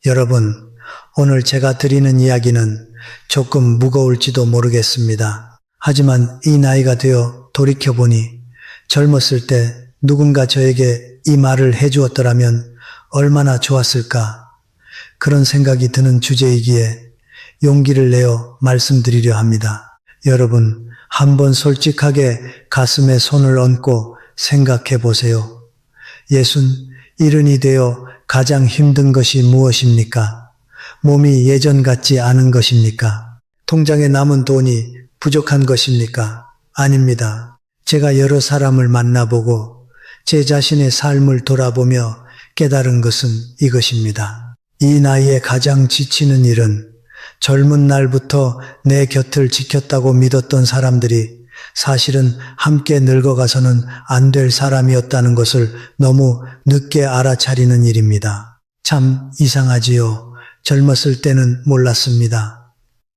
여러분, 오늘 제가 드리는 이야기는 조금 무거울지도 모르겠습니다. 하지만 이 나이가 되어 돌이켜보니 젊었을 때 누군가 저에게 이 말을 해주었더라면 얼마나 좋았을까, 그런 생각이 드는 주제이기에 용기를 내어 말씀드리려 합니다. 여러분, 한번 솔직하게 가슴에 손을 얹고 생각해 보세요. 67이 되어 가장 힘든 것이 무엇입니까? 몸이 예전 같지 않은 것입니까? 통장에 남은 돈이 부족한 것입니까? 아닙니다. 제가 여러 사람을 만나보고 제 자신의 삶을 돌아보며 깨달은 것은 이것입니다. 이 나이에 가장 지치는 일은 젊은 날부터 내 곁을 지켰다고 믿었던 사람들이 사실은 함께 늙어가서는 안 될 사람이었다는 것을 너무 늦게 알아차리는 일입니다. 참 이상하지요. 젊었을 때는 몰랐습니다.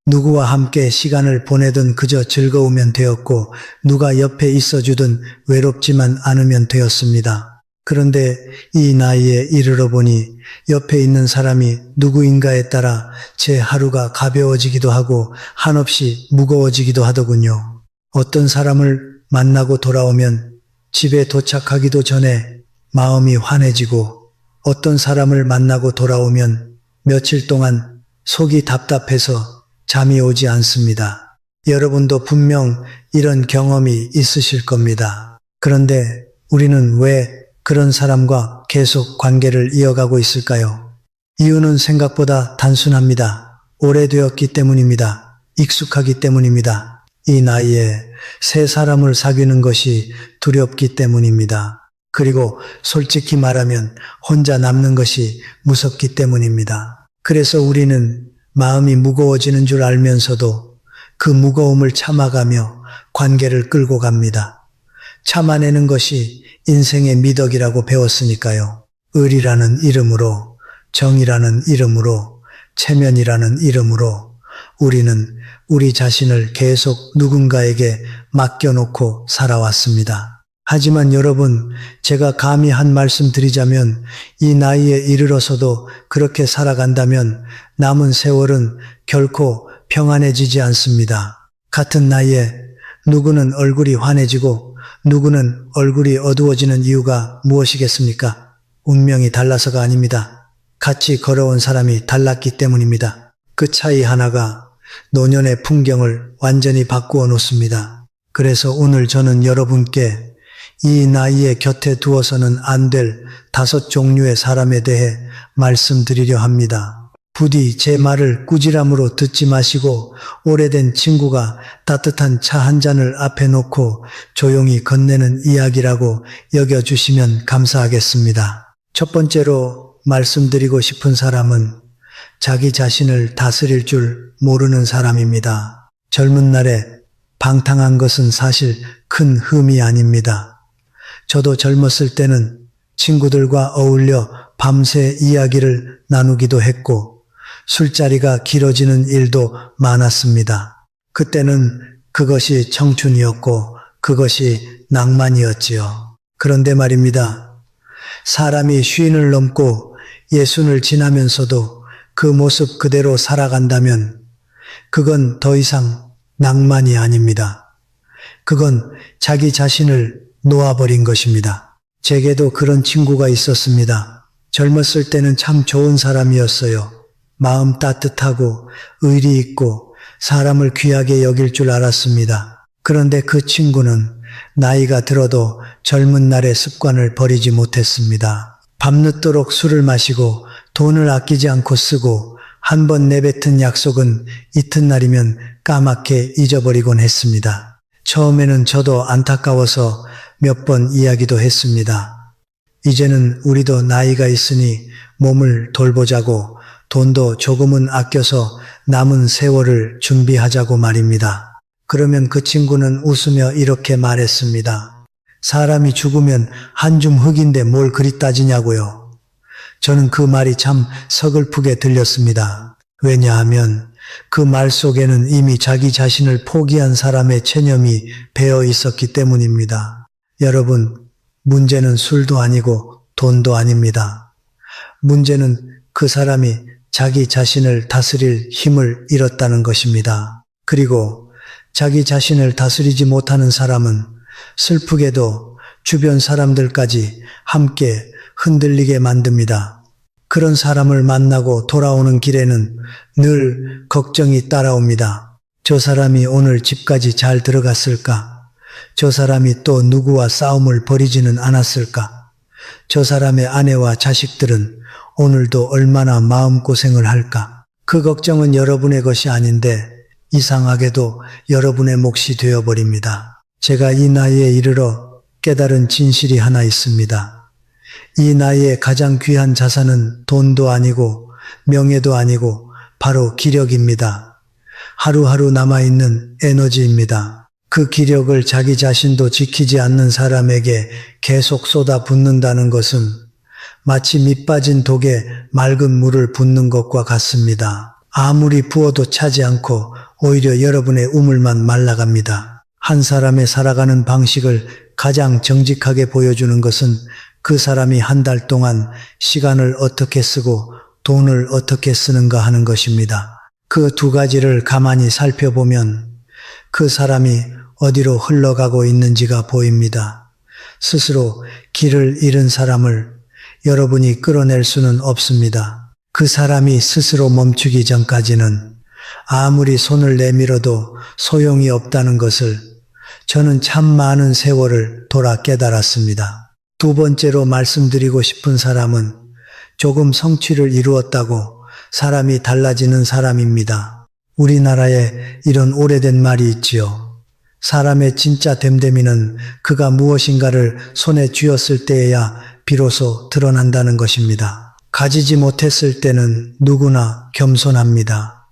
누구와 함께 시간을 보내든 그저 즐거우면 되었고, 누가 옆에 있어주든 외롭지만 않으면 되었습니다. 그런데 이 나이에 이르러 보니 옆에 있는 사람이 누구인가에 따라 제 하루가 가벼워지기도 하고 한없이 무거워지기도 하더군요. 어떤 사람을 만나고 돌아오면 집에 도착하기도 전에 마음이 환해지고, 어떤 사람을 만나고 돌아오면 며칠 동안 속이 답답해서 잠이 오지 않습니다. 여러분도 분명 이런 경험이 있으실 겁니다. 그런데 우리는 왜 그런 사람과 계속 관계를 이어가고 있을까요? 이유는 생각보다 단순합니다. 오래되었기 때문입니다. 익숙하기 때문입니다. 이 나이에 새 사람을 사귀는 것이 두렵기 때문입니다. 그리고 솔직히 말하면 혼자 남는 것이 무섭기 때문입니다. 그래서 우리는 마음이 무거워지는 줄 알면서도 그 무거움을 참아가며 관계를 끌고 갑니다. 참아내는 것이 인생의 미덕이라고 배웠으니까요. 의리라는 이름으로, 정의라는 이름으로, 체면이라는 이름으로 우리는 우리 자신을 계속 누군가에게 맡겨놓고 살아왔습니다. 하지만 여러분, 제가 감히 한 말씀 드리자면 이 나이에 이르러서도 그렇게 살아간다면 남은 세월은 결코 평안해지지 않습니다. 같은 나이에 누구는 얼굴이 환해지고 누구는 얼굴이 어두워지는 이유가 무엇이겠습니까? 운명이 달라서가 아닙니다. 같이 걸어온 사람이 달랐기 때문입니다. 그 차이 하나가 노년의 풍경을 완전히 바꾸어 놓습니다. 그래서 오늘 저는 여러분께 이 나이에 곁에 두어서는 안 될 5종류의 사람에 대해 말씀드리려 합니다. 부디 제 말을 꾸지람으로 듣지 마시고 오래된 친구가 따뜻한 차 한 잔을 앞에 놓고 조용히 건네는 이야기라고 여겨주시면 감사하겠습니다. 첫 번째로 말씀드리고 싶은 사람은 자기 자신을 다스릴 줄 모르는 사람입니다. 젊은 날에 방탕한 것은 사실 큰 흠이 아닙니다. 저도 젊었을 때는 친구들과 어울려 밤새 이야기를 나누기도 했고 술자리가 길어지는 일도 많았습니다. 그때는 그것이 청춘이었고 그것이 낭만이었지요. 그런데 말입니다. 사람이 50을 넘고 60을 지나면서도 그 모습 그대로 살아간다면 그건 더 이상 낭만이 아닙니다. 그건 자기 자신을 놓아버린 것입니다. 제게도 그런 친구가 있었습니다. 젊었을 때는 참 좋은 사람이었어요. 마음 따뜻하고 의리 있고 사람을 귀하게 여길 줄 알았습니다. 그런데 그 친구는 나이가 들어도 젊은 날의 습관을 버리지 못했습니다. 밤늦도록 술을 마시고 돈을 아끼지 않고 쓰고 한 번 내뱉은 약속은 이튿날이면 까맣게 잊어버리곤 했습니다. 처음에는 저도 안타까워서 몇 번 이야기도 했습니다. 이제는 우리도 나이가 있으니 몸을 돌보자고 돈도 조금은 아껴서 남은 세월을 준비하자고 말입니다. 그러면 그 친구는 웃으며 이렇게 말했습니다. 사람이 죽으면 한 줌 흙인데 뭘 그리 따지냐고요. 저는 그 말이 참 서글프게 들렸습니다. 왜냐하면 그 말 속에는 이미 자기 자신을 포기한 사람의 체념이 배어 있었기 때문입니다. 여러분, 문제는 술도 아니고 돈도 아닙니다. 문제는 그 사람이 자기 자신을 다스릴 힘을 잃었다는 것입니다. 그리고 자기 자신을 다스리지 못하는 사람은 슬프게도 주변 사람들까지 함께 흔들리게 만듭니다. 그런 사람을 만나고 돌아오는 길에는 늘 걱정이 따라옵니다. 저 사람이 오늘 집까지 잘 들어갔을까? 저 사람이 또 누구와 싸움을 벌이지는 않았을까? 저 사람의 아내와 자식들은 오늘도 얼마나 마음고생을 할까? 그 걱정은 여러분의 것이 아닌데 이상하게도 여러분의 몫이 되어버립니다. 제가 이 나이에 이르러 깨달은 진실이 하나 있습니다. 이 나이에 가장 귀한 자산은 돈도 아니고 명예도 아니고 바로 기력입니다. 하루하루 남아있는 에너지입니다. 그 기력을 자기 자신도 지키지 않는 사람에게 계속 쏟아붓는다는 것은 마치 밑 빠진 독에 맑은 물을 붓는 것과 같습니다. 아무리 부어도 차지 않고 오히려 여러분의 우물만 말라갑니다. 한 사람의 살아가는 방식을 가장 정직하게 보여주는 것은 그 사람이 한 달 동안 시간을 어떻게 쓰고 돈을 어떻게 쓰는가 하는 것입니다. 그 두 가지를 가만히 살펴보면 그 사람이 어디로 흘러가고 있는지가 보입니다. 스스로 길을 잃은 사람을 여러분이 끌어낼 수는 없습니다. 그 사람이 스스로 멈추기 전까지는 아무리 손을 내밀어도 소용이 없다는 것을 저는 참 많은 세월을 돌아 깨달았습니다. 두 번째로 말씀드리고 싶은 사람은 조금 성취를 이루었다고 사람이 달라지는 사람입니다. 우리나라에 이런 오래된 말이 있지요. 사람의 진짜 됨됨이는 그가 무엇인가를 손에 쥐었을 때에야 비로소 드러난다는 것입니다. 가지지 못했을 때는 누구나 겸손합니다.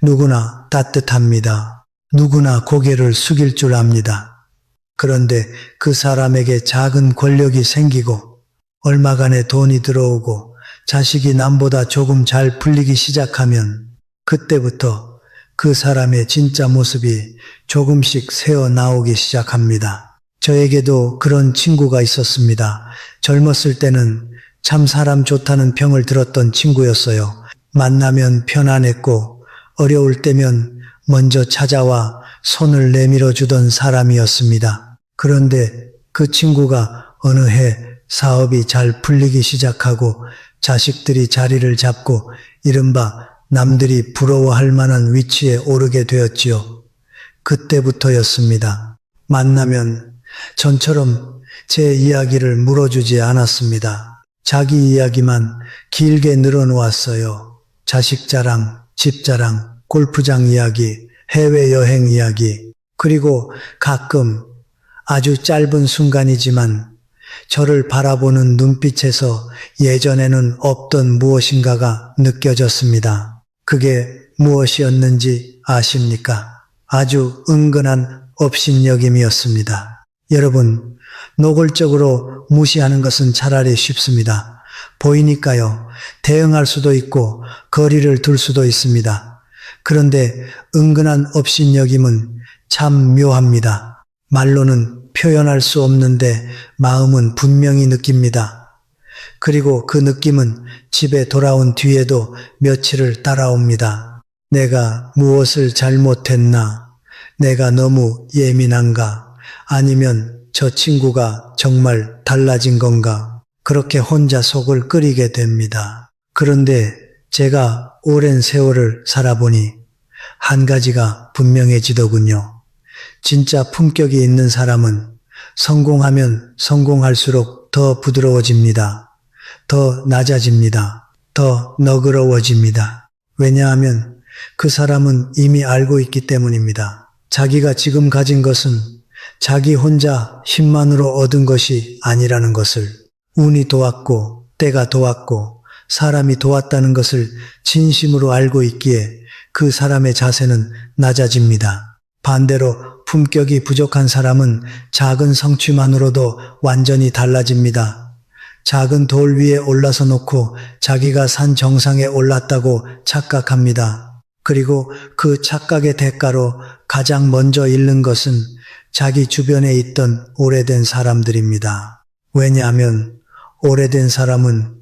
누구나 따뜻합니다. 누구나 고개를 숙일 줄 압니다. 그런데 그 사람에게 작은 권력이 생기고 얼마간의 돈이 들어오고 자식이 남보다 조금 잘 풀리기 시작하면 그때부터 그 사람의 진짜 모습이 조금씩 새어 나오기 시작합니다. 저에게도 그런 친구가 있었습니다. 젊었을 때는 참 사람 좋다는 평을 들었던 친구였어요. 만나면 편안했고 어려울 때면 먼저 찾아와 손을 내밀어 주던 사람이었습니다. 그런데 그 친구가 어느 해 사업이 잘 풀리기 시작하고 자식들이 자리를 잡고 이른바 남들이 부러워할 만한 위치에 오르게 되었지요. 그때부터였습니다. 만나면 전처럼 제 이야기를 물어주지 않았습니다. 자기 이야기만 길게 늘어놓았어요. 자식 자랑, 집 자랑, 골프장 이야기, 해외여행 이야기, 그리고 가끔 아주 짧은 순간이지만 저를 바라보는 눈빛에서 예전에는 없던 무엇인가가 느껴졌습니다. 그게 무엇이었는지 아십니까? 아주 은근한 업신여김이었습니다. 여러분, 노골적으로 무시하는 것은 차라리 쉽습니다. 보이니까요. 대응할 수도 있고 거리를 둘 수도 있습니다. 그런데 은근한 업신여김은 참 묘합니다. 말로는 표현할 수 없는데 마음은 분명히 느낍니다. 그리고 그 느낌은 집에 돌아온 뒤에도 며칠을 따라옵니다. 내가 무엇을 잘못했나? 내가 너무 예민한가? 아니면 저 친구가 정말 달라진 건가? 그렇게 혼자 속을 끓이게 됩니다. 그런데 제가 오랜 세월을 살아보니 한 가지가 분명해지더군요. 진짜 품격이 있는 사람은 성공하면 성공할수록 더 부드러워집니다. 더 낮아집니다. 더 너그러워집니다. 왜냐하면 그 사람은 이미 알고 있기 때문입니다. 자기가 지금 가진 것은 자기 혼자 힘만으로 얻은 것이 아니라는 것을, 운이 도왔고 때가 도왔고 사람이 도왔다는 것을 진심으로 알고 있기에 그 사람의 자세는 낮아집니다. 반대로 품격이 부족한 사람은 작은 성취만으로도 완전히 달라집니다. 작은 돌 위에 올라서 놓고 자기가 산 정상에 올랐다고 착각합니다. 그리고 그 착각의 대가로 가장 먼저 잃는 것은 자기 주변에 있던 오래된 사람들입니다. 왜냐하면 오래된 사람은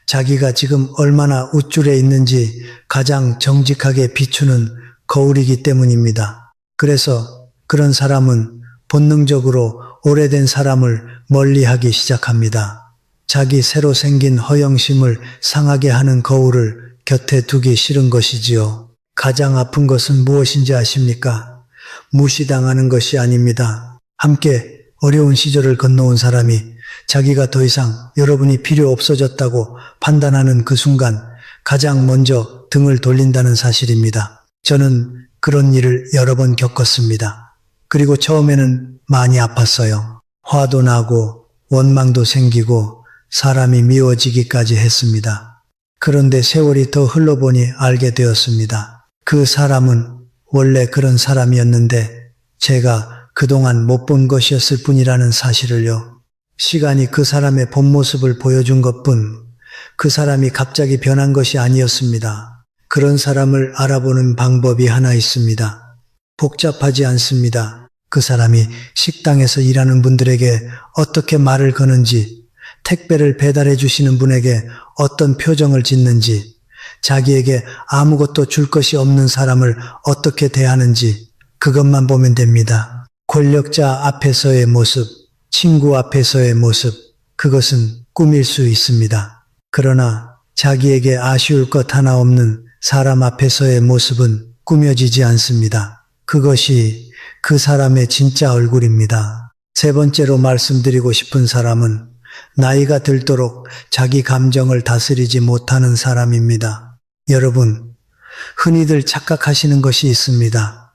자기가 지금 얼마나 우쭐에 있는지 가장 정직하게 비추는 거울이기 때문입니다. 그래서 그런 사람은 본능적으로 오래된 사람을 멀리하기 시작합니다. 자기 새로 생긴 허영심을 상하게 하는 거울을 곁에 두기 싫은 것이지요. 가장 아픈 것은 무엇인지 아십니까? 무시당하는 것이 아닙니다. 함께 어려운 시절을 건너온 사람이 자기가 더 이상 여러분이 필요 없어졌다고 판단하는 그 순간 가장 먼저 등을 돌린다는 사실입니다. 저는 그런 일을 여러 번 겪었습니다. 그리고 처음에는 많이 아팠어요. 화도 나고 원망도 생기고 사람이 미워지기까지 했습니다. 그런데 세월이 더 흘러보니 알게 되었습니다. 그 사람은 원래 그런 사람이었는데 제가 그동안 못 본 것이었을 뿐이라는 사실을요. 시간이 그 사람의 본 모습을 보여준 것뿐 그 사람이 갑자기 변한 것이 아니었습니다. 그런 사람을 알아보는 방법이 하나 있습니다. 복잡하지 않습니다. 그 사람이 식당에서 일하는 분들에게 어떻게 말을 거는지, 택배를 배달해 주시는 분에게 어떤 표정을 짓는지, 자기에게 아무것도 줄 것이 없는 사람을 어떻게 대하는지 그것만 보면 됩니다. 권력자 앞에서의 모습, 친구 앞에서의 모습, 그것은 꾸밀 수 있습니다. 그러나 자기에게 아쉬울 것 하나 없는 사람 앞에서의 모습은 꾸며지지 않습니다. 그것이 그 사람의 진짜 얼굴입니다. 세 번째로 말씀드리고 싶은 사람은 나이가 들도록 자기 감정을 다스리지 못하는 사람입니다. 여러분, 흔히들 착각하시는 것이 있습니다.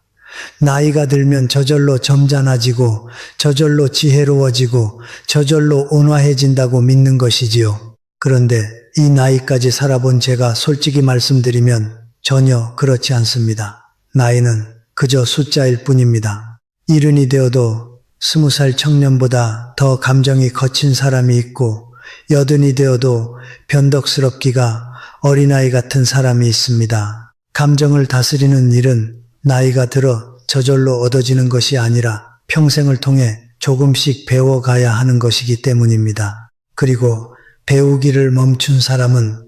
나이가 들면 저절로 점잖아지고 저절로 지혜로워지고 저절로 온화해진다고 믿는 것이지요. 그런데 이 나이까지 살아본 제가 솔직히 말씀드리면 전혀 그렇지 않습니다. 나이는 그저 숫자일 뿐입니다. 70이 되어도 20살 청년보다 더 감정이 거친 사람이 있고 80이 되어도 변덕스럽기가 어린아이 같은 사람이 있습니다. 감정을 다스리는 일은 나이가 들어 저절로 얻어지는 것이 아니라 평생을 통해 조금씩 배워가야 하는 것이기 때문입니다. 그리고 배우기를 멈춘 사람은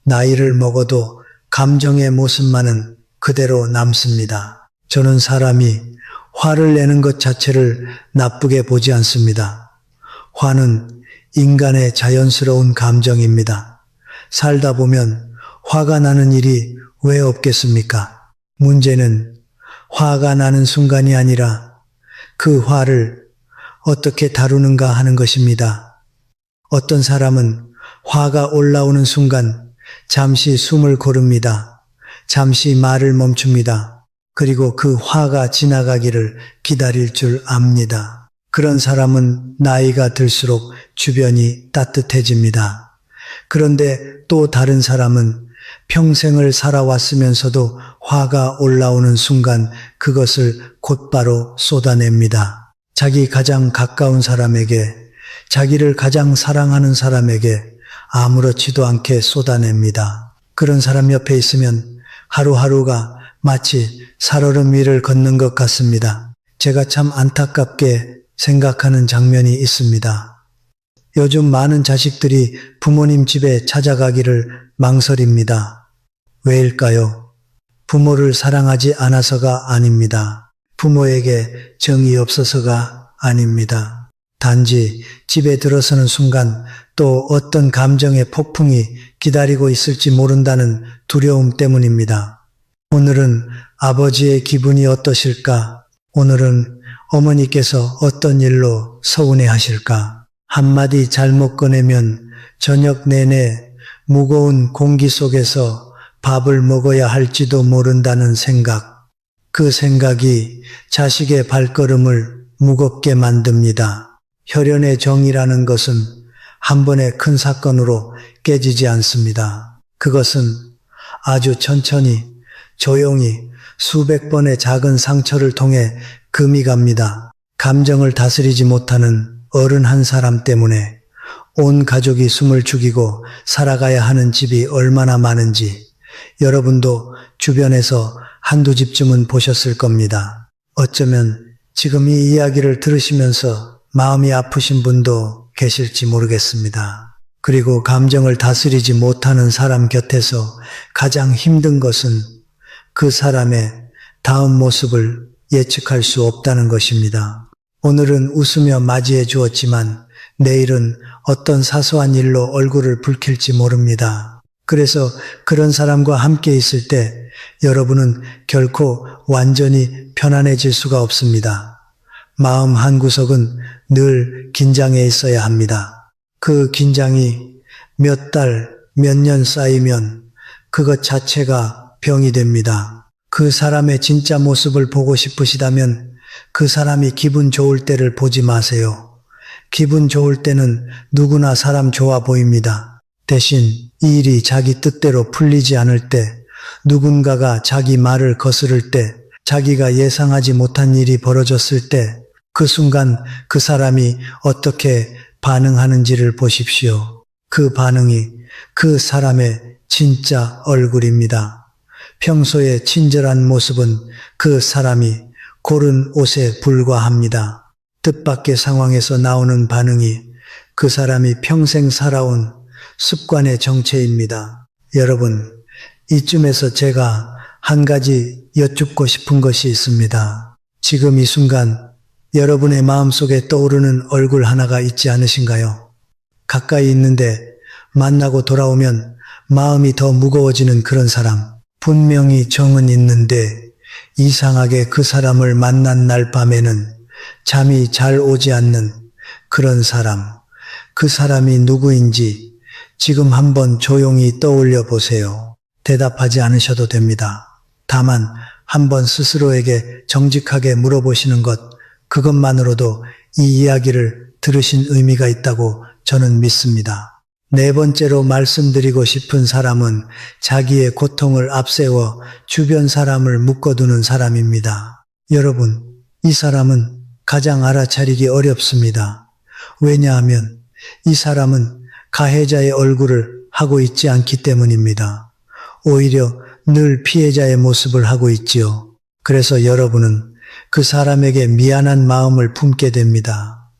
나이를 먹어도 감정의 모습만은 그대로 남습니다. 저는 사람이 화를 내는 것 자체를 나쁘게 보지 않습니다. 화는 인간의 자연스러운 감정입니다. 살다 보면 화가 나는 일이 왜 없겠습니까? 문제는 화가 나는 순간이 아니라 그 화를 어떻게 다루는가 하는 것입니다. 어떤 사람은 화가 올라오는 순간 잠시 숨을 고릅니다. 잠시 말을 멈춥니다. 그리고 그 화가 지나가기를 기다릴 줄 압니다. 그런 사람은 나이가 들수록 주변이 따뜻해집니다. 그런데 또 다른 사람은 평생을 살아왔으면서도 화가 올라오는 순간 그것을 곧바로 쏟아냅니다. 자기 가장 가까운 사람에게, 자기를 가장 사랑하는 사람에게 아무렇지도 않게 쏟아냅니다. 그런 사람 옆에 있으면 하루하루가 마치 살얼음 위를 걷는 것 같습니다. 제가 참 안타깝게 생각하는 장면이 있습니다. 요즘 많은 자식들이 부모님 집에 찾아가기를 망설입니다. 왜일까요? 부모를 사랑하지 않아서가 아닙니다. 부모에게 정이 없어서가 아닙니다. 단지 집에 들어서는 순간 또 어떤 감정의 폭풍이 기다리고 있을지 모른다는 두려움 때문입니다. 오늘은 아버지의 기분이 어떠실까? 오늘은 어머니께서 어떤 일로 서운해 하실까? 한마디 잘못 꺼내면 저녁 내내 무거운 공기 속에서 밥을 먹어야 할지도 모른다는 생각. 그 생각이 자식의 발걸음을 무겁게 만듭니다. 혈연의 정이라는 것은 한 번의 큰 사건으로 깨지지 않습니다. 그것은 아주 천천히, 조용히 수백 번의 작은 상처를 통해 금이 갑니다. 감정을 다스리지 못하는 어른 한 사람 때문에 온 가족이 숨을 죽이고 살아가야 하는 집이 얼마나 많은지 여러분도 주변에서 한두 집쯤은 보셨을 겁니다. 어쩌면 지금 이 이야기를 들으시면서 마음이 아프신 분도 계실지 모르겠습니다. 그리고 감정을 다스리지 못하는 사람 곁에서 가장 힘든 것은 그 사람의 다음 모습을 예측할 수 없다는 것입니다. 오늘은 웃으며 맞이해 주었지만 내일은 어떤 사소한 일로 얼굴을 붉힐지 모릅니다. 그래서 그런 사람과 함께 있을 때 여러분은 결코 완전히 편안해질 수가 없습니다. 마음 한구석은 늘 긴장해 있어야 합니다. 그 긴장이 몇 달, 몇 년 쌓이면 그것 자체가 병이 됩니다. 그 사람의 진짜 모습을 보고 싶으시다면 그 사람이 기분 좋을 때를 보지 마세요. 기분 좋을 때는 누구나 사람 좋아 보입니다. 대신 이 일이 자기 뜻대로 풀리지 않을 때, 누군가가 자기 말을 거스를 때, 자기가 예상하지 못한 일이 벌어졌을 때, 그 순간 그 사람이 어떻게 반응하는지를 보십시오. 그 반응이 그 사람의 진짜 얼굴입니다. 평소의 친절한 모습은 그 사람이 고른 옷에 불과합니다. 뜻밖의 상황에서 나오는 반응이 그 사람이 평생 살아온 습관의 정체입니다. 여러분, 이쯤에서 제가 한 가지 여쭙고 싶은 것이 있습니다. 지금 이 순간 여러분의 마음속에 떠오르는 얼굴 하나가 있지 않으신가요? 가까이 있는데 만나고 돌아오면 마음이 더 무거워지는 그런 사람. 분명히 정은 있는데 이상하게 그 사람을 만난 날 밤에는 잠이 잘 오지 않는 그런 사람. 그 사람이 누구인지 지금 한번 조용히 떠올려 보세요. 대답하지 않으셔도 됩니다. 다만 한번 스스로에게 정직하게 물어보시는 것, 그것만으로도 이 이야기를 들으신 의미가 있다고 저는 믿습니다. 네 번째로 말씀드리고 싶은 사람은 자기의 고통을 앞세워 주변 사람을 묶어두는 사람입니다. 여러분, 이 사람은 가장 알아차리기 어렵습니다. 왜냐하면 이 사람은 가해자의 얼굴을 하고 있지 않기 때문입니다. 오히려 늘 피해자의 모습을 하고 있지요. 그래서 여러분은 그 사람에게 미안한 마음을 품게 됩니다.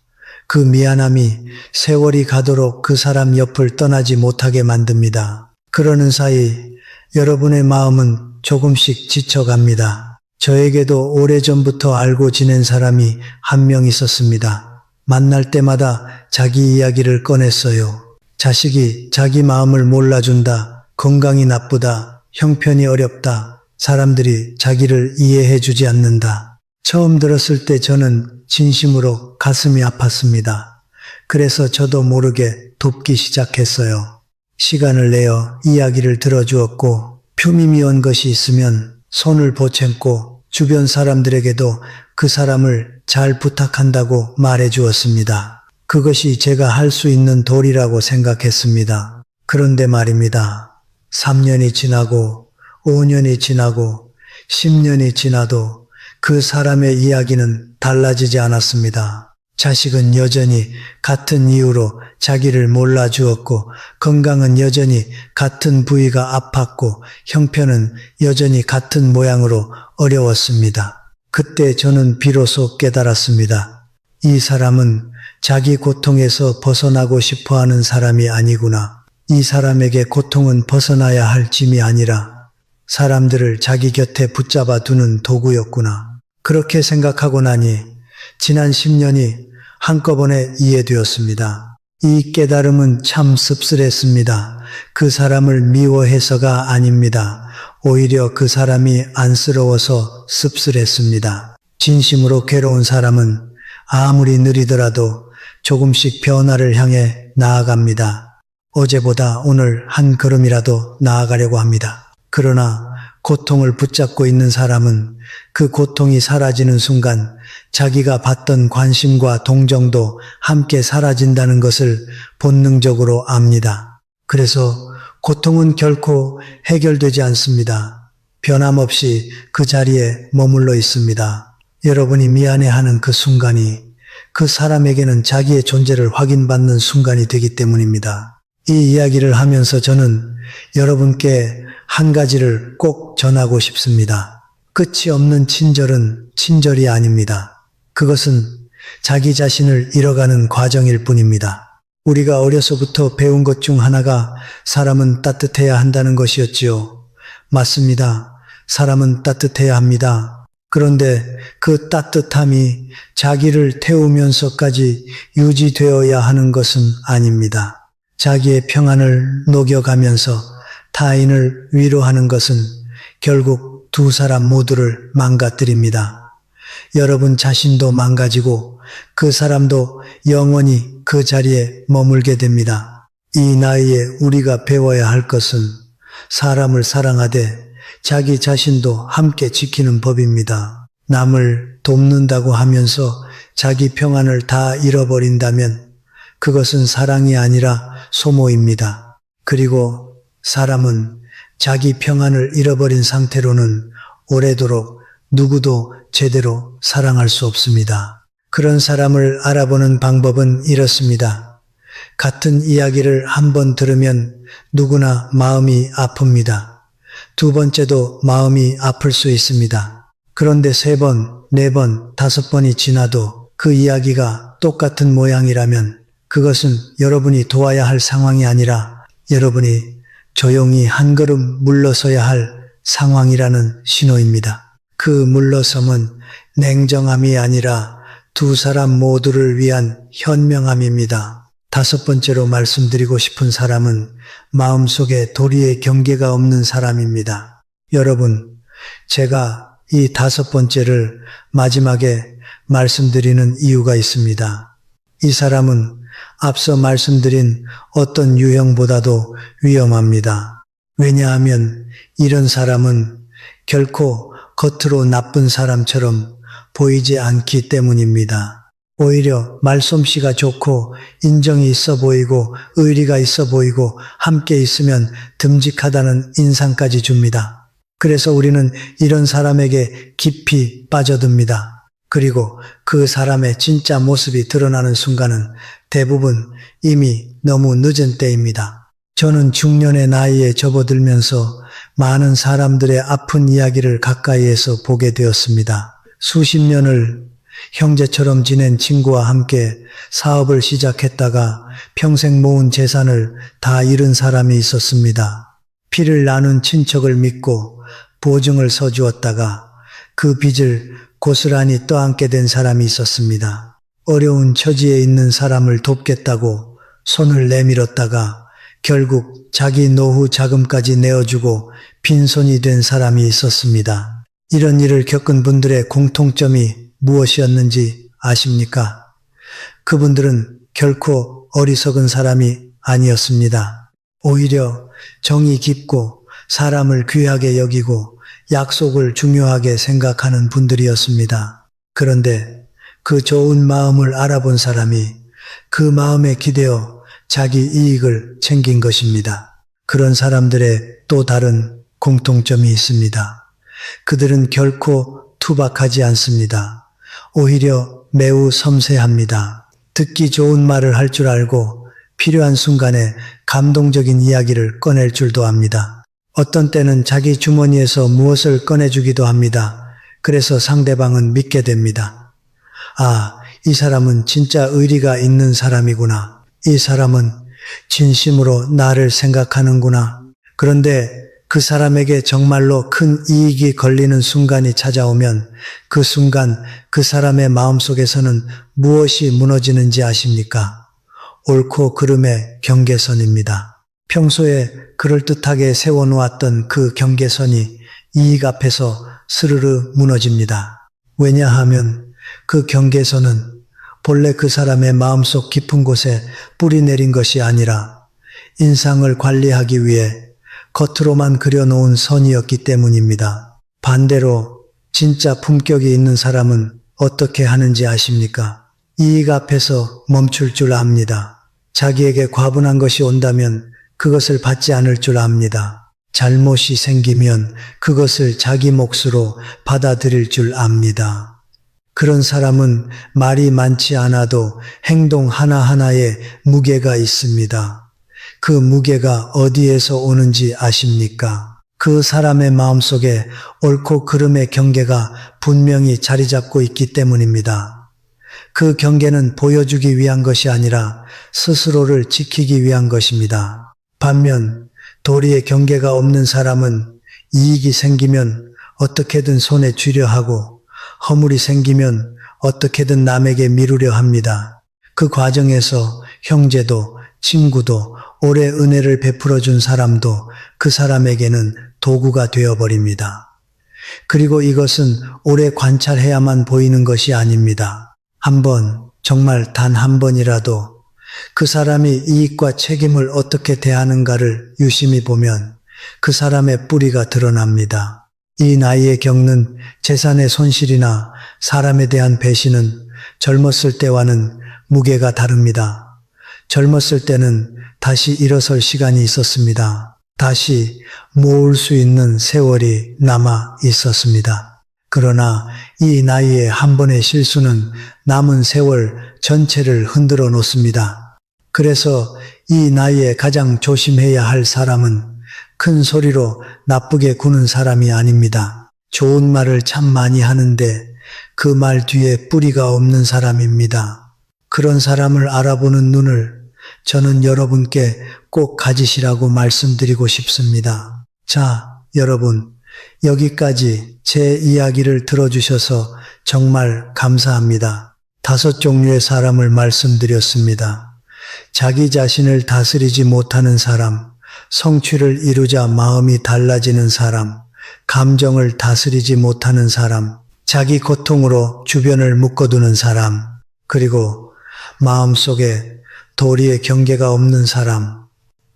그 미안함이 세월이 가도록 그 사람 옆을 떠나지 못하게 만듭니다. 그러는 사이 여러분의 마음은 조금씩 지쳐갑니다. 저에게도 오래전부터 알고 지낸 사람이 한 명 있었습니다. 만날 때마다 자기 이야기를 꺼냈어요. 자식이 자기 마음을 몰라준다, 건강이 나쁘다, 형편이 어렵다, 사람들이 자기를 이해해주지 않는다. 처음 들었을 때 저는 진심으로 가슴이 아팠습니다. 그래서 저도 모르게 돕기 시작했어요. 시간을 내어 이야기를 들어주었고 표심이 온 것이 있으면 손을 보챈고 주변 사람들에게도 그 사람을 잘 부탁한다고 말해주었습니다. 그것이 제가 할 수 있는 도리라고 생각했습니다. 그런데 말입니다. 3년이 지나고 5년이 지나고 10년이 지나도 그 사람의 이야기는 달라지지 않았습니다. 자식은 여전히 같은 이유로 자기를 몰라주었고 건강은 여전히 같은 부위가 아팠고 형편은 여전히 같은 모양으로 어려웠습니다. 그때 저는 비로소 깨달았습니다. 이 사람은 자기 고통에서 벗어나고 싶어하는 사람이 아니구나. 이 사람에게 고통은 벗어나야 할 짐이 아니라 사람들을 자기 곁에 붙잡아 두는 도구였구나. 그렇게 생각하고 나니 지난 10년이 한꺼번에 이해되었습니다. 이 깨달음은 참 씁쓸했습니다. 그 사람을 미워해서가 아닙니다. 오히려 그 사람이 안쓰러워서 씁쓸했습니다. 진심으로 괴로운 사람은 아무리 느리더라도 조금씩 변화를 향해 나아갑니다. 어제보다 오늘 한 걸음이라도 나아가려고 합니다. 그러나 고통을 붙잡고 있는 사람은 그 고통이 사라지는 순간 자기가 받던 관심과 동정도 함께 사라진다는 것을 본능적으로 압니다. 그래서 고통은 결코 해결되지 않습니다. 변함없이 그 자리에 머물러 있습니다. 여러분이 미안해하는 그 순간이 그 사람에게는 자기의 존재를 확인받는 순간이 되기 때문입니다. 이 이야기를 하면서 저는 여러분께 한 가지를 꼭 전하고 싶습니다. 끝이 없는 친절은 친절이 아닙니다. 그것은 자기 자신을 잃어가는 과정일 뿐입니다. 우리가 어려서부터 배운 것 중 하나가 사람은 따뜻해야 한다는 것이었지요. 맞습니다. 사람은 따뜻해야 합니다. 그런데 그 따뜻함이 자기를 태우면서까지 유지되어야 하는 것은 아닙니다. 자기의 평안을 녹여가면서 타인을 위로하는 것은 결국 두 사람 모두를 망가뜨립니다. 여러분 자신도 망가지고 그 사람도 영원히 그 자리에 머물게 됩니다. 이 나이에 우리가 배워야 할 것은 사람을 사랑하되 자기 자신도 함께 지키는 법입니다. 남을 돕는다고 하면서 자기 평안을 다 잃어버린다면 그것은 사랑이 아니라 소모입니다. 그리고 사람은 자기 평안을 잃어버린 상태로는 오래도록 누구도 제대로 사랑할 수 없습니다. 그런 사람을 알아보는 방법은 이렇습니다. 같은 이야기를 한 번 들으면 누구나 마음이 아픕니다. 두 번째도 마음이 아플 수 있습니다. 그런데 세 번, 네 번, 다섯 번이 지나도 그 이야기가 똑같은 모양이라면 그것은 여러분이 도와야 할 상황이 아니라 여러분이 조용히 한 걸음 물러서야 할 상황이라는 신호입니다. 그 물러섬은 냉정함이 아니라 두 사람 모두를 위한 현명함입니다. 다섯 번째로 말씀드리고 싶은 사람은 마음속에 도리의 경계가 없는 사람입니다. 여러분, 제가 이 다섯 번째를 마지막에 말씀드리는 이유가 있습니다. 이 사람은 앞서 말씀드린 어떤 유형보다도 위험합니다. 왜냐하면 이런 사람은 결코 겉으로 나쁜 사람처럼 보이지 않기 때문입니다. 오히려 말솜씨가 좋고 인정이 있어 보이고 의리가 있어 보이고 함께 있으면 듬직하다는 인상까지 줍니다. 그래서 우리는 이런 사람에게 깊이 빠져듭니다. 그리고 그 사람의 진짜 모습이 드러나는 순간은 대부분 이미 너무 늦은 때입니다. 저는 중년의 나이에 접어들면서 많은 사람들의 아픈 이야기를 가까이에서 보게 되었습니다. 수십 년을 형제처럼 지낸 친구와 함께 사업을 시작했다가 평생 모은 재산을 다 잃은 사람이 있었습니다. 피를 나눈 친척을 믿고 보증을 서주었다가 그 빚을 고스란히 떠안게 된 사람이 있었습니다. 어려운 처지에 있는 사람을 돕겠다고 손을 내밀었다가 결국 자기 노후 자금까지 내어주고 빈손이 된 사람이 있었습니다. 이런 일을 겪은 분들의 공통점이 무엇이었는지 아십니까? 그분들은 결코 어리석은 사람이 아니었습니다. 오히려 정이 깊고 사람을 귀하게 여기고 약속을 중요하게 생각하는 분들이었습니다. 그런데 그 좋은 마음을 알아본 사람이 그 마음에 기대어 자기 이익을 챙긴 것입니다. 그런 사람들의 또 다른 공통점이 있습니다. 그들은 결코 투박하지 않습니다. 오히려 매우 섬세합니다. 듣기 좋은 말을 할 줄 알고 필요한 순간에 감동적인 이야기를 꺼낼 줄도 압니다. 어떤 때는 자기 주머니에서 무엇을 꺼내주기도 합니다. 그래서 상대방은 믿게 됩니다. 아, 이 사람은 진짜 의리가 있는 사람이구나. 이 사람은 진심으로 나를 생각하는구나. 그런데 그 사람에게 정말로 큰 이익이 걸리는 순간이 찾아오면 그 순간 그 사람의 마음속에서는 무엇이 무너지는지 아십니까? 옳고 그름의 경계선입니다. 평소에 그럴듯하게 세워놓았던 그 경계선이 이익 앞에서 스르르 무너집니다. 왜냐하면 그 경계선은 본래 그 사람의 마음속 깊은 곳에 뿌리 내린 것이 아니라 인상을 관리하기 위해 겉으로만 그려놓은 선이었기 때문입니다. 반대로 진짜 품격이 있는 사람은 어떻게 하는지 아십니까? 이익 앞에서 멈출 줄 압니다. 자기에게 과분한 것이 온다면 그것을 받지 않을 줄 압니다. 잘못이 생기면 그것을 자기 몫으로 받아들일 줄 압니다. 그런 사람은 말이 많지 않아도 행동 하나하나에 무게가 있습니다. 그 무게가 어디에서 오는지 아십니까? 그 사람의 마음속에 옳고 그름의 경계가 분명히 자리 잡고 있기 때문입니다. 그 경계는 보여주기 위한 것이 아니라 스스로를 지키기 위한 것입니다. 반면 도리의 경계가 없는 사람은 이익이 생기면 어떻게든 손에 쥐려 하고 허물이 생기면 어떻게든 남에게 미루려 합니다. 그 과정에서 형제도 친구도 오래 은혜를 베풀어 준 사람도 그 사람에게는 도구가 되어버립니다. 그리고 이것은 오래 관찰해야만 보이는 것이 아닙니다. 한 번, 정말 단 한 번이라도 그 사람이 이익과 책임을 어떻게 대하는가를 유심히 보면 그 사람의 뿌리가 드러납니다. 이 나이에 겪는 재산의 손실이나 사람에 대한 배신은 젊었을 때와는 무게가 다릅니다. 젊었을 때는 다시 일어설 시간이 있었습니다. 다시 모을 수 있는 세월이 남아 있었습니다. 그러나 이 나이에 한 번의 실수는 남은 세월 전체를 흔들어 놓습니다. 그래서 이 나이에 가장 조심해야 할 사람은 큰 소리로 나쁘게 구는 사람이 아닙니다. 좋은 말을 참 많이 하는데 그 말 뒤에 뿌리가 없는 사람입니다. 그런 사람을 알아보는 눈을 저는 여러분께 꼭 가지시라고 말씀드리고 싶습니다. 자, 여러분, 여기까지 제 이야기를 들어주셔서 정말 감사합니다. 5 종류의 사람을 말씀드렸습니다. 자기 자신을 다스리지 못하는 사람, 성취를 이루자 마음이 달라지는 사람, 감정을 다스리지 못하는 사람, 자기 고통으로 주변을 묶어두는 사람, 그리고 마음속에 도리의 경계가 없는 사람.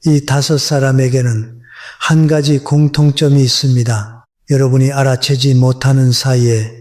이 5 사람에게는 한 가지 공통점이 있습니다. 여러분이 알아채지 못하는 사이에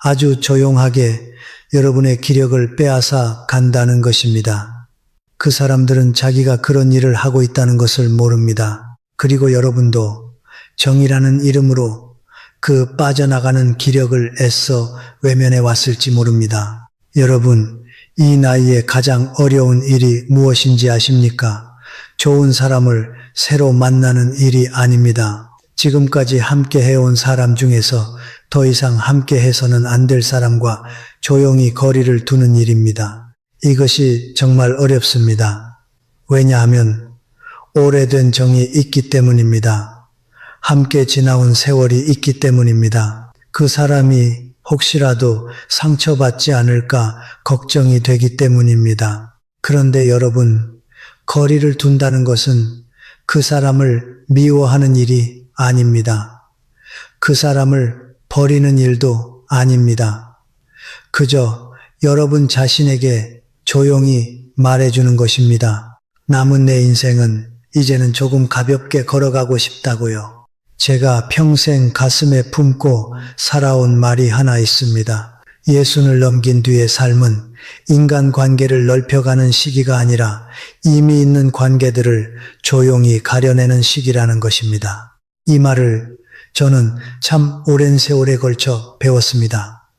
아주 조용하게 여러분의 기력을 빼앗아 간다는 것입니다. 그 사람들은 자기가 그런 일을 하고 있다는 것을 모릅니다. 그리고 여러분도 정의라는 이름으로 그 빠져나가는 기력을 애써 외면해 왔을지 모릅니다. 여러분, 이 나이에 가장 어려운 일이 무엇인지 아십니까? 좋은 사람을 새로 만나는 일이 아닙니다. 지금까지 함께 해온 사람 중에서 더 이상 함께 해서는 안 될 사람과 조용히 거리를 두는 일입니다. 이것이 정말 어렵습니다. 왜냐하면 오래된 정이 있기 때문입니다. 함께 지나온 세월이 있기 때문입니다. 그 사람이 혹시라도 상처받지 않을까 걱정이 되기 때문입니다. 그런데 여러분, 거리를 둔다는 것은 그 사람을 미워하는 일이 아닙니다. 그 사람을 버리는 일도 아닙니다. 그저 여러분 자신에게 조용히 말해주는 것입니다. 남은 내 인생은 이제는 조금 가볍게 걸어가고 싶다고요. 제가 평생 가슴에 품고 살아온 말이 하나 있습니다. 60을 넘긴 뒤의 삶은 인간관계를 넓혀가는 시기가 아니라 이미 있는 관계들을 조용히 가려내는 시기라는 것입니다. 이 말을 저는 참 오랜 세월에 걸쳐 배웠습니다.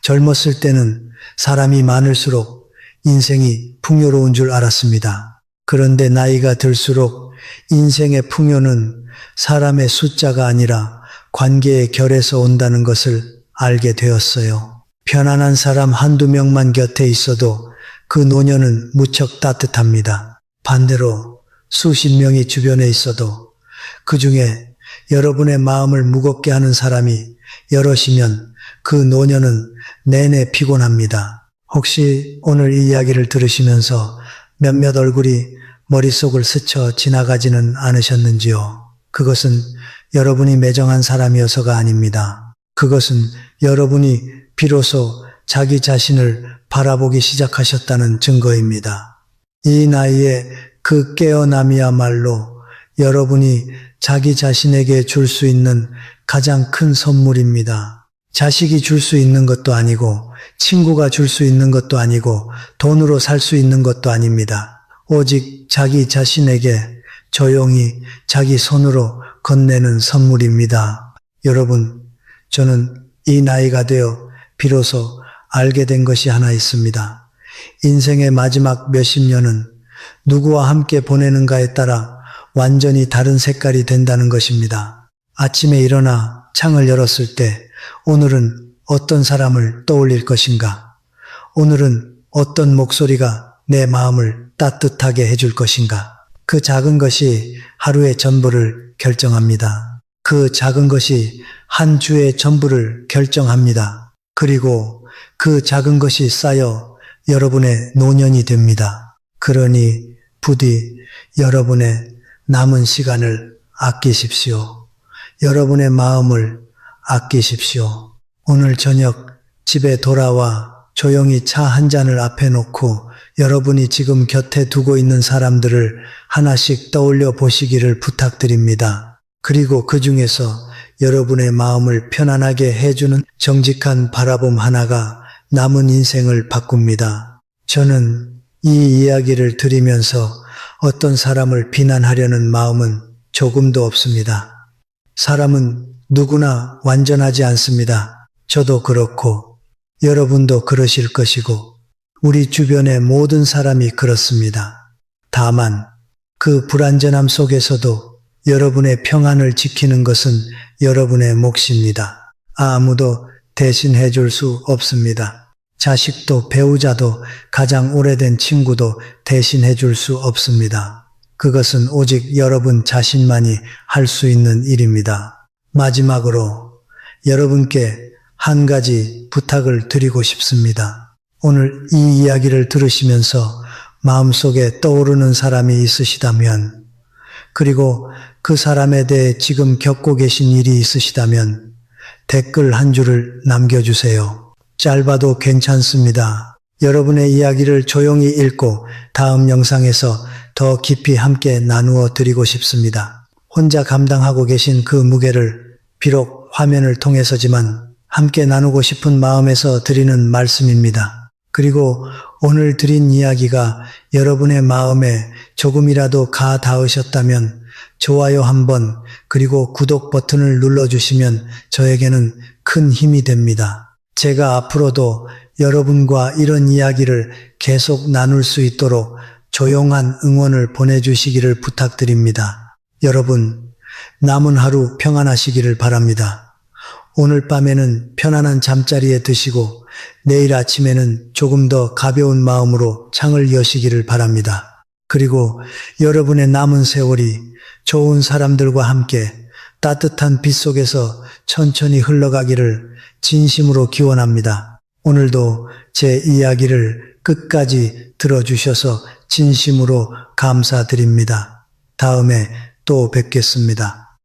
젊었을 때는 사람이 많을수록 인생이 풍요로운 줄 알았습니다. 그런데 나이가 들수록 인생의 풍요는 사람의 숫자가 아니라 관계의 결에서 온다는 것을 알게 되었어요. 편안한 사람 한두 명만 곁에 있어도 그 노년은 무척 따뜻합니다. 반대로 수십 명이 주변에 있어도 그 중에 여러분의 마음을 무겁게 하는 사람이 여럿이면 그 노년은 내내 피곤합니다. 혹시 오늘 이 이야기를 들으시면서 몇몇 얼굴이 머릿속을 스쳐 지나가지는 않으셨는지요? 그것은 여러분이 매정한 사람이어서가 아닙니다. 그것은 여러분이 비로소 자기 자신을 바라보기 시작하셨다는 증거입니다. 이 나이에 그 깨어남이야말로 여러분이 자기 자신에게 줄 수 있는 가장 큰 선물입니다. 자식이 줄 수 있는 것도 아니고 친구가 줄 수 있는 것도 아니고 돈으로 살 수 있는 것도 아닙니다. 오직 자기 자신에게 조용히 자기 손으로 건네는 선물입니다. 여러분, 저는 이 나이가 되어 비로소 알게 된 것이 하나 있습니다. 인생의 마지막 몇십 년은 누구와 함께 보내는가에 따라 완전히 다른 색깔이 된다는 것입니다. 아침에 일어나 창을 열었을 때 오늘은 어떤 사람을 떠올릴 것인가? 오늘은 어떤 목소리가 내 마음을 따뜻하게 해줄 것인가? 그 작은 것이 하루의 전부를 결정합니다. 그 작은 것이 한 주의 전부를 결정합니다. 그리고 그 작은 것이 쌓여 여러분의 노년이 됩니다. 그러니 부디 여러분의 남은 시간을 아끼십시오. 여러분의 마음을 아끼십시오. 오늘 저녁 집에 돌아와 조용히 차 한 잔을 앞에 놓고 여러분이 지금 곁에 두고 있는 사람들을 하나씩 떠올려 보시기를 부탁드립니다. 그리고 그 중에서 여러분의 마음을 편안하게 해주는 정직한 바라봄 하나가 남은 인생을 바꿉니다. 저는 이 이야기를 들으면서 어떤 사람을 비난하려는 마음은 조금도 없습니다. 사람은 누구나 완전하지 않습니다. 저도 그렇고 여러분도 그러실 것이고 우리 주변의 모든 사람이 그렇습니다. 다만 그 불안전함 속에서도 여러분의 평안을 지키는 것은 여러분의 몫입니다. 아무도 대신해 줄 수 없습니다. 자식도 배우자도 가장 오래된 친구도 대신해 줄 수 없습니다. 그것은 오직 여러분 자신만이 할 수 있는 일입니다. 마지막으로 여러분께 한 가지 부탁을 드리고 싶습니다. 오늘 이 이야기를 들으시면서 마음속에 떠오르는 사람이 있으시다면, 그리고 그 사람에 대해 지금 겪고 계신 일이 있으시다면 댓글 한 줄을 남겨주세요. 짧아도 괜찮습니다. 여러분의 이야기를 조용히 읽고 다음 영상에서 더 깊이 함께 나누어 드리고 싶습니다. 혼자 감당하고 계신 그 무게를 비록 화면을 통해서지만 함께 나누고 싶은 마음에서 드리는 말씀입니다. 그리고 오늘 드린 이야기가 여러분의 마음에 조금이라도 가 닿으셨다면 좋아요 한번 그리고 구독 버튼을 눌러주시면 저에게는 큰 힘이 됩니다. 제가 앞으로도 여러분과 이런 이야기를 계속 나눌 수 있도록 조용한 응원을 보내주시기를 부탁드립니다. 여러분, 남은 하루 평안하시기를 바랍니다. 오늘 밤에는 편안한 잠자리에 드시고 내일 아침에는 조금 더 가벼운 마음으로 창을 여시기를 바랍니다. 그리고 여러분의 남은 세월이 좋은 사람들과 함께 따뜻한 빛 속에서 천천히 흘러가기를 진심으로 기원합니다. 오늘도 제 이야기를 끝까지 들어주셔서 진심으로 감사드립니다. 다음에 또 뵙겠습니다.